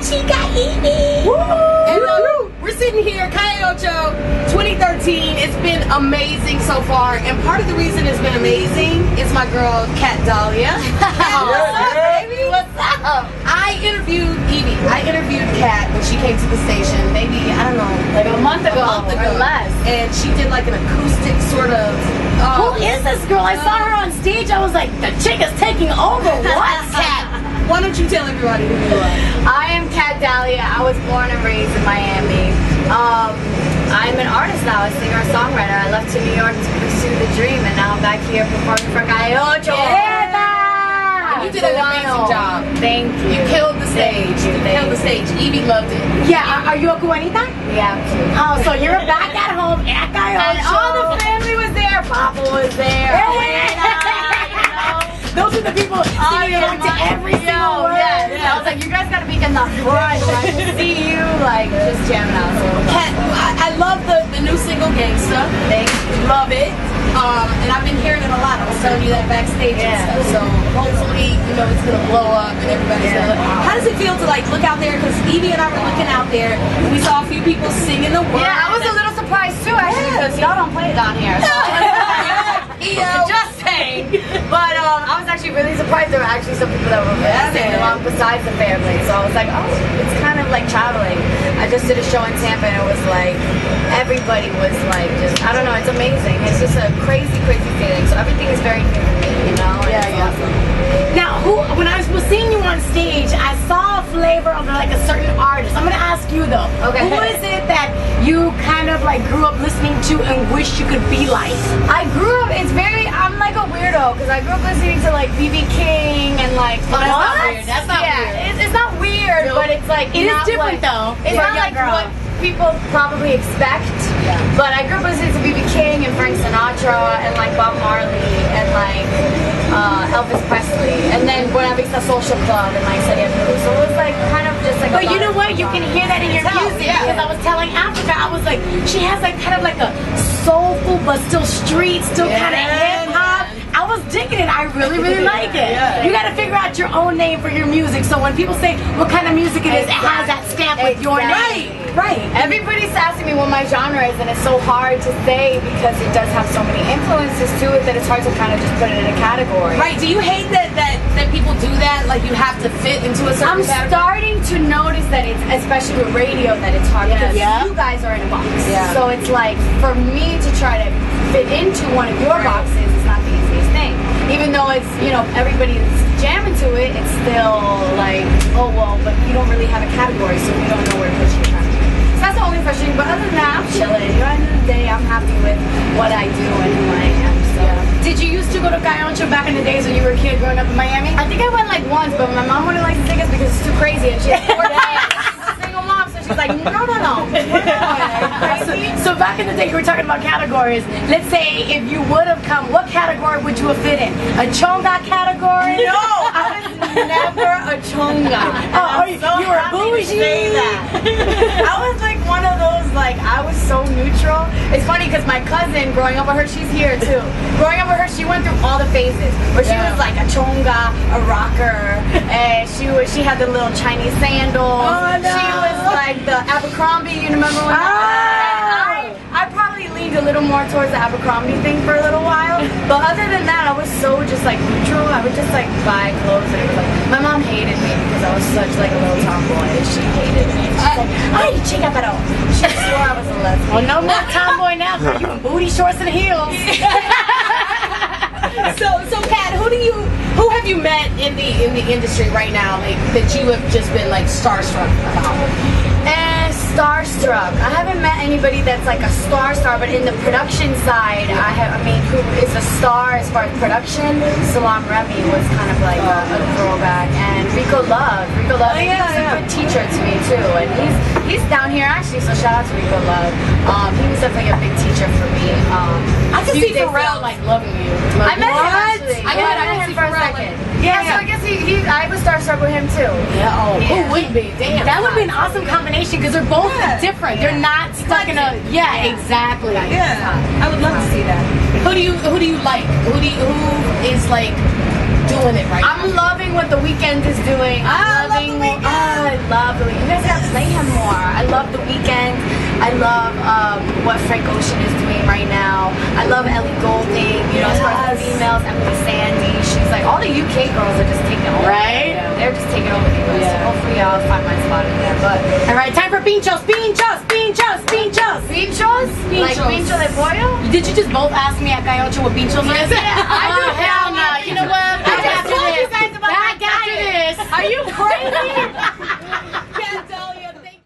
chica Evie. And we're sitting here, CALLE OCHO 2013. It's been amazing so far, and part of the reason it's been amazing is my girl Dahlia. What's up, baby? What's up? I interviewed Evie. I interviewed Kat when she came to the station. Maybe, I don't know, like a month ago or less. And she did like an acoustic sort of. Who is this girl? I saw her on stage. I was like, the chick is taking over. What, Kat? Why don't you tell everybody who you are? I am Dahlia. I was born and raised in Miami. I'm an artist now, a singer-songwriter. I left to New York to pursue the dream, and now I'm back here performing for CALLE OCHO. You did an amazing job. Thank you. You killed the stage. You killed the stage. Evie loved it. Yeah, are you a Cubanita? Yeah, I'm cute. Oh, so you're back at home at CALLE And OCHO. all the family was there. Papa was there. Those are the people singing along to every single word. Yeah. I was like, you guys gotta be in the front so I can see you, like, just jamming out. So Kat, I love the new single, Gangsta. thank you. Love it. And I've been hearing it a lot. I was telling you that backstage and stuff. So hopefully, you know, it's gonna blow up and everybody's gonna. How does it feel to like look out there? Because Evie and I were looking out there, and we saw a few people singing the words. Yeah, I was a little surprised too, actually, because y'all don't play it down here. So just saying. But I was actually really surprised there were actually some people that were singing along besides the family. So I was like, oh, it's kind of like traveling. I just did a show in Tampa, and it was like everybody was like just, I don't know, it's amazing. It's just a crazy, crazy feeling. So everything is very new to me, you know? Yeah. Awesome. Now, when I was seeing you on stage, I saw a flavor of like a certain artist. I'm gonna ask you though. Okay. Who is it that you kind of like grew up listening to and wish you could be like? I grew up, I'm like a weirdo, because I grew up listening to like B.B. King and like, Oh, that's not weird. That's not weird. It's not weird, but it's like, It is not different like, though. It's for a not young like girl. what people probably expect, but I grew up listening to B.B. King and Frank Sinatra and like Bob Marley and like Elvis Presley, and then Buena Vista Social Club and like Celia Cruz. So it was like kind of just like. But you know what? You can hear that in your music because I was telling Africa, I was like, she has like kind of like a soulful but still street, still kind of hip hop. I was digging it. I really, really like it. You got to figure out your own name for your music. So when people say what kind of music it is, it has that stamp with your name. Right. Everybody's asking me what my genre is, and it's so hard to say because it does have so many influences to it that it's hard to kind of just put it in a category. Right. Do you hate that people do that? Like you have to fit into a certain category? I'm starting to notice that it's, especially with radio, that it's hard because you guys are in a box. Yeah. So it's like, for me to try to fit into one of your boxes is not the easiest thing. Even though it's, you know, everybody's jamming to it, it's still like, oh well, but you don't really have a category, so we don't know where to put you. So that's the only frustrating, but other than that, I'm chilling. You know, at the end of the day, I'm happy with what I do and who I am. So. Did you used to go to CALLE OCHO back in the days when you were a kid growing up in Miami? I think I went like once, but my mom wouldn't like to take us because it's too crazy, and she has 4 kids. Single mom, so she's like, no. So back in the day, you were talking about categories. Let's say if you would have come, what category would you have fit in? A chonga category? No, I was never a chonga. You were bougie. I was like one of those, like, I was so neutral. It's funny because my cousin, growing up with her, she's here too. Growing up with her, she went through all the phases where she was like a chonga, a rocker, and she had the little Chinese sandals. Oh, no. She was like the Abercrombie, you remember when I probably leaned a little more towards the Abercrombie thing for a little while, but other than that, I was so just like neutral. I would just like buy clothes, and it was like, my mom hated me because I was such like a little tomboy, and she hated me. She's like, ay, chica, pero. She swore I was a lesbian. Well, no more tomboy now, girl. You in booty shorts and heels. So Kat, who have you met in the industry right now, like that you have just been like starstruck about? And starstruck. I haven't met anybody that's like a star, but in the production side, who is a star as far as production? Salam Remy was kind of like a throwback, and Rico Love. He was a good teacher to me too, and he's down here actually. So shout out to Rico Love. He was definitely a big teacher for me. I can see Pharrell like loving you. I met him actually. I met him for a second. So I guess I was starstruck with him too. Who wouldn't be? Damn. That would be an awesome combination because they're both different. They're not stuck in a exactly. I would love to see that. Who do you like? Who is like doing it right now? I'm loving what The Weeknd is doing. I'm loving Weeknd. I love the Weeknd. You guys gotta play him more. I love the Weeknd. I love what Frank Ocean is doing right now. I love Ellie Goulding. You know, as far as the females, Emily Sandy. She's like, all the UK girls are just taking over. Right? Yeah, they're just taking over the US. So hopefully I'll find my spot in there. But all right, time for pinchos. pinchos? Like pincho de pollo? Did you just both ask me at Calle Ocho what pinchos is? Yeah, I